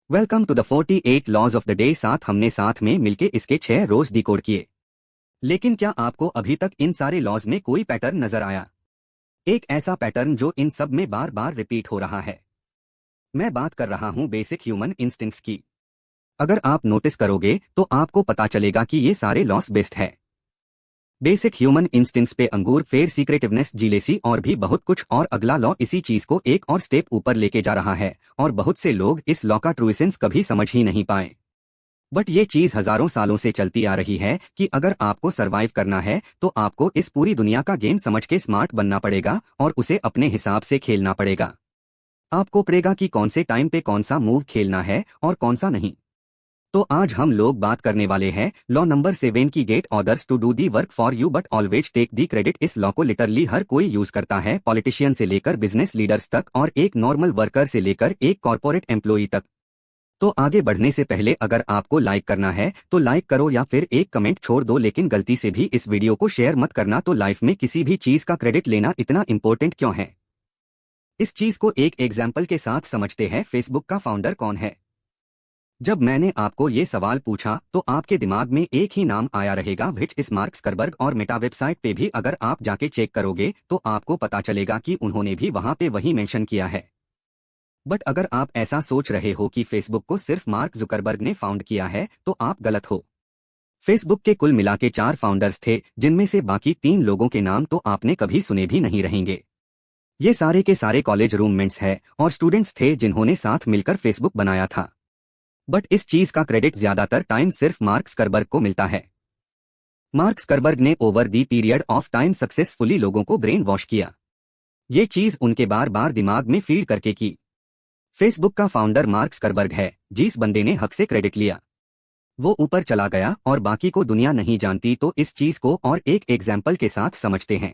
Welcome to the 48 laws of the day. साथ में मिलके इसके 6 रोज डिकोड किए। लेकिन क्या आपको अभी तक इन सारे लॉज में कोई पैटर्न नजर आया? एक ऐसा पैटर्न जो इन सब में बार बार रिपीट हो रहा है। मैं बात कर रहा हूं बेसिक ह्यूमन इंस्टिंक्ट्स की। अगर आप नोटिस करोगे तो आपको पता चलेगा कि ये सारे लॉस बेस्ड है। बेसिक ह्यूमन इंस्टिंक्ट्स पे अंगूर, फेर, सीक्रेटिवनेस, जीलेसी और भी बहुत कुछ। और अगला लॉ इसी चीज को एक और स्टेप ऊपर लेके जा रहा है और बहुत से लोग इस लॉ का ट्रू एसेंस कभी समझ ही नहीं पाए। बट ये चीज हजारों सालों से चलती आ रही है कि अगर आपको सरवाइव करना है तो आपको इस पूरी दुनिया का गेम समझ के स्मार्ट बनना पड़ेगा और उसे अपने हिसाब से खेलना पड़ेगा। आपको पड़ेगा कि कौन से टाइम पे कौन सा मूव खेलना है और कौन सा नहीं। तो आज हम लोग बात करने वाले हैं लॉ नंबर 7 की, get orders to do the work for you but always take the credit. इस लॉ को लिटरली हर कोई यूज करता है, पॉलिटिशियन से लेकर बिजनेस लीडर्स तक और एक नॉर्मल वर्कर से लेकर एक कॉर्पोरेट एम्प्लॉई तक। तो आगे बढ़ने से पहले अगर आपको लाइक करना है तो लाइक करो या फिर एक कमेंट छोड़ दो, लेकिन गलती से भी इस वीडियो को शेयर मत करना। तो लाइफ में किसी भी चीज का क्रेडिट लेना इतना इंपॉर्टेंट क्यों है? इस चीज को एक एग्जाम्पल के साथ समझते हैं। फेसबुक का फाउंडर कौन है? जब मैंने आपको ये सवाल पूछा तो आपके दिमाग में एक ही नाम आया रहेगा, विच इज मार्क जुकरबर्ग। और मेटा वेबसाइट पे भी अगर आप जाके चेक करोगे तो आपको पता चलेगा कि उन्होंने भी वहां पे वही मेंशन किया है। बट अगर आप ऐसा सोच रहे हो कि फेसबुक को सिर्फ मार्क जुकरबर्ग ने फाउंड किया है तो आप गलत हो। फेसबुक के कुल मिला के 4 फाउंडर्स थे, जिनमें से बाकी 3 लोगों के नाम तो आपने कभी सुने भी नहीं रहेंगे। ये सारे के सारे कॉलेज रूममेट्स हैं और स्टूडेंट्स थे जिन्होंने साथ मिलकर फेसबुक बनाया था। बट इस चीज का क्रेडिट ज्यादातर टाइम सिर्फ मार्क जुकरबर्ग को मिलता है। मार्क जुकरबर्ग ने over the period of time successfully लोगों को ब्रेन वॉश किया। ये चीज उनके बार बार दिमाग में फीड करके की। फेसबुक का फाउंडर मार्क जुकरबर्ग है, जिस बंदे ने हक से क्रेडिट लिया वो ऊपर चला गया और बाकी को दुनिया नहीं जानती। तो इस चीज को और एक एग्जाम्पल के साथ समझते हैं।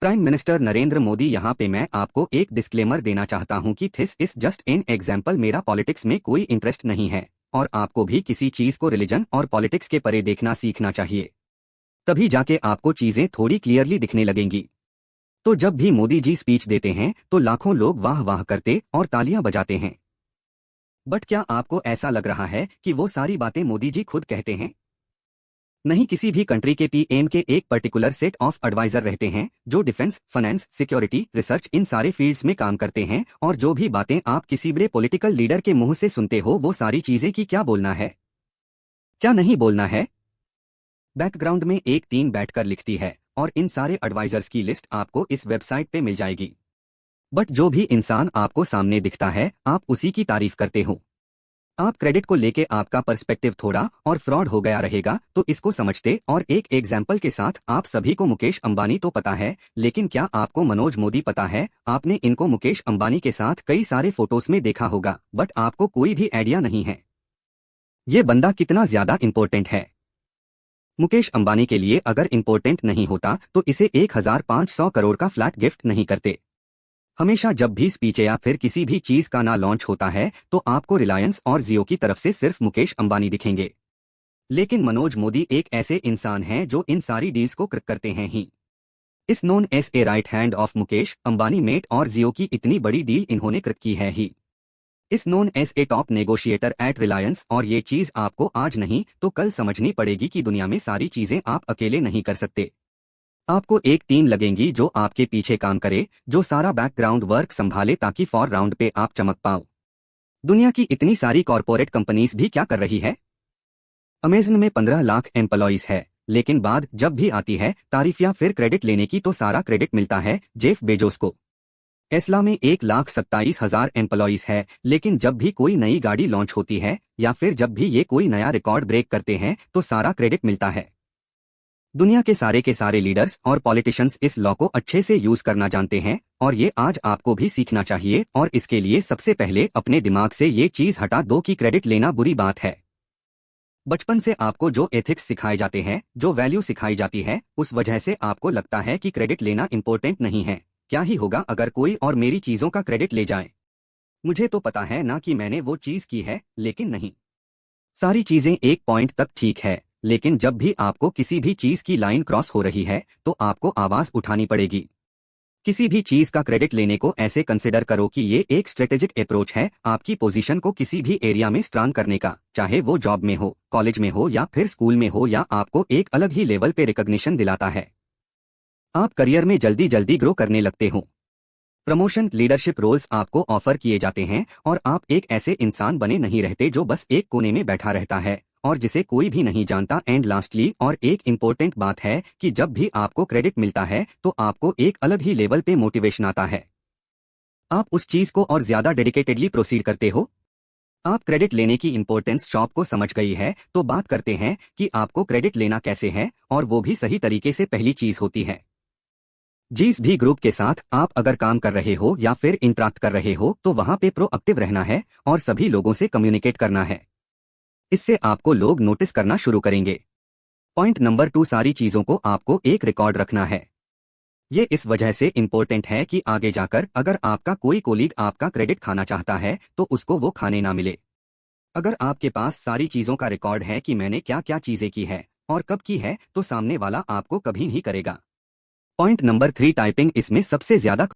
Prime minister Narendra Modi. यहाँ पे मैं आपको एक डिस्क्लेमर देना चाहता हूँ कि this is just an example. मेरा पॉलिटिक्स में कोई इंटरेस्ट नहीं है और आपको भी किसी चीज को रिलीजन और पॉलिटिक्स के परे देखना सीखना चाहिए, तभी जाके आपको चीजें थोड़ी क्लियरली दिखने लगेंगी। तो जब भी मोदी जी स्पीच देते हैं तो लाखों लोग वाह वाह करते और तालियां बजाते हैं। बट क्या आपको ऐसा लग रहा है कि वो सारी बातें मोदी जी खुद कहते हैं? नहीं, किसी भी कंट्री के पीएम के एक पर्टिकुलर सेट ऑफ एडवाइजर रहते हैं जो डिफेंस, फाइनेंस, सिक्योरिटी, रिसर्च इन सारे फील्ड्स में काम करते हैं। और जो भी बातें आप किसी बड़े पॉलिटिकल लीडर के मुंह से सुनते हो वो सारी चीजें की क्या बोलना है, क्या नहीं बोलना है, बैकग्राउंड में एक टीम बैठकर लिखती है और इन सारे एडवाइजर्स की लिस्ट आपको इस वेबसाइट पे मिल जाएगी। बट जो भी इंसान आपको सामने दिखता है आप उसी की तारीफ करते हो। आप क्रेडिट को लेके आपका पर्सपेक्टिव थोड़ा और फ्रॉड हो गया रहेगा। तो इसको समझते और एक एग्जाम्पल के साथ, आप सभी को मुकेश अंबानी तो पता है, लेकिन क्या आपको मनोज मोदी पता है? आपने इनको मुकेश अंबानी के साथ कई सारे फोटोज में देखा होगा, बट आपको कोई भी आइडिया नहीं है ये बंदा कितना ज्यादा इंपॉर्टेंट है। मुकेश अंबानी के लिए अगर इंपॉर्टेंट नहीं होता तो इसे 1500 करोड़ का फ्लैट गिफ्ट नहीं करते। हमेशा जब भी स्पीच या फिर किसी भी चीज का ना लॉन्च होता है तो आपको रिलायंस और जियो की तरफ से सिर्फ मुकेश अंबानी दिखेंगे। लेकिन मनोज मोदी एक ऐसे इंसान हैं जो इन सारी डील्स को क्रैक करते हैं ही। Is known as a right hand of Mukesh Ambani मेट और जियो की इतनी बड़ी डील इन्होंने क्रैक की है ही। Is known as a top negotiator at Reliance. और ये चीज आपको आज नहीं तो कल समझनी पड़ेगी कि दुनिया में सारी चीजें आप अकेले नहीं कर सकते। आपको एक टीम लगेगी जो आपके पीछे काम करे, जो सारा बैकग्राउंड वर्क संभाले ताकि फॉर राउंड पे आप चमक पाओ। दुनिया की इतनी सारी कॉरपोरेट कंपनीज भी क्या कर रही है? अमेजन में 15 लाख एम्प्लॉइज है, लेकिन बात जब भी आती है तारीफ या फिर क्रेडिट लेने की तो सारा क्रेडिट मिलता है जेफ बेजोस को। टेस्ला में 1,27,000 एम्प्लॉइज है, लेकिन जब भी कोई नई गाड़ी लॉन्च होती है या फिर जब भी ये कोई नया रिकॉर्ड ब्रेक करते हैं तो सारा क्रेडिट मिलता है। दुनिया के सारे लीडर्स और पॉलिटिशियंस इस लॉ को अच्छे से यूज करना जानते हैं और ये आज आपको भी सीखना चाहिए। और इसके लिए सबसे पहले अपने दिमाग से ये चीज हटा दो कि क्रेडिट लेना बुरी बात है। बचपन से आपको जो एथिक्स सिखाए जाते हैं, जो वैल्यू सिखाई जाती है, उस वजह से आपको लगता है कि क्रेडिट लेना इंपॉर्टेंट नहीं है। क्या ही होगा अगर कोई और मेरी चीजों का क्रेडिट ले जाए? मुझे तो पता है ना कि मैंने वो चीज की है, लेकिन नहीं। सारी चीजें एक पॉइंट तक ठीक है, लेकिन जब भी आपको किसी भी चीज की लाइन क्रॉस हो रही है तो आपको आवाज उठानी पड़ेगी। किसी भी चीज का क्रेडिट लेने को ऐसे कंसिडर करो कि ये एक स्ट्रेटेजिक अप्रोच है आपकी पोजीशन को किसी भी एरिया में स्ट्रांग करने का, चाहे वो जॉब में हो, कॉलेज में हो या फिर स्कूल में हो, या आपको एक अलग ही लेवल पे रिकॉग्निशन दिलाता है। आप करियर में जल्दी जल्दी ग्रो करने लगते हो। प्रमोशन, लीडरशिप रोल्स आपको ऑफर किए जाते हैं और आप एक ऐसे इंसान बने नहीं रहते जो बस एक कोने में बैठा रहता है और जिसे कोई भी नहीं जानता। एंड लास्टली, और एक इम्पोर्टेंट बात है कि जब भी आपको क्रेडिट मिलता है तो आपको एक अलग ही लेवल पे मोटिवेशन आता है। आप उस चीज को और ज्यादा डेडिकेटेडली प्रोसीड करते हो। आप क्रेडिट लेने की इंपॉर्टेंस शॉप को समझ गई है, तो बात करते हैं कि आपको क्रेडिट लेना कैसे है, और वो भी सही तरीके से। पहली चीज होती है, जिस भी ग्रुप के साथ आप अगर काम कर रहे हो या फिर इंटरेक्ट कर रहे हो तो वहां पे प्रोएक्टिव रहना है और सभी लोगों से कम्युनिकेट करना है। इससे आपको लोग नोटिस करना शुरू करेंगे। पॉइंट नंबर 2, सारी चीजों को आपको एक रिकॉर्ड रखना है। ये इस वजह से इंपॉर्टेंट है कि आगे जाकर अगर आपका कोई कोलीग आपका क्रेडिट खाना चाहता है तो उसको वो खाने ना मिले। अगर आपके पास सारी चीजों का रिकॉर्ड है कि मैंने क्या क्या चीजें की है और कब की है, तो सामने वाला आपको कभी नहीं करेगा। पॉइंट नंबर 3, टाइपिंग इसमें सबसे ज्यादा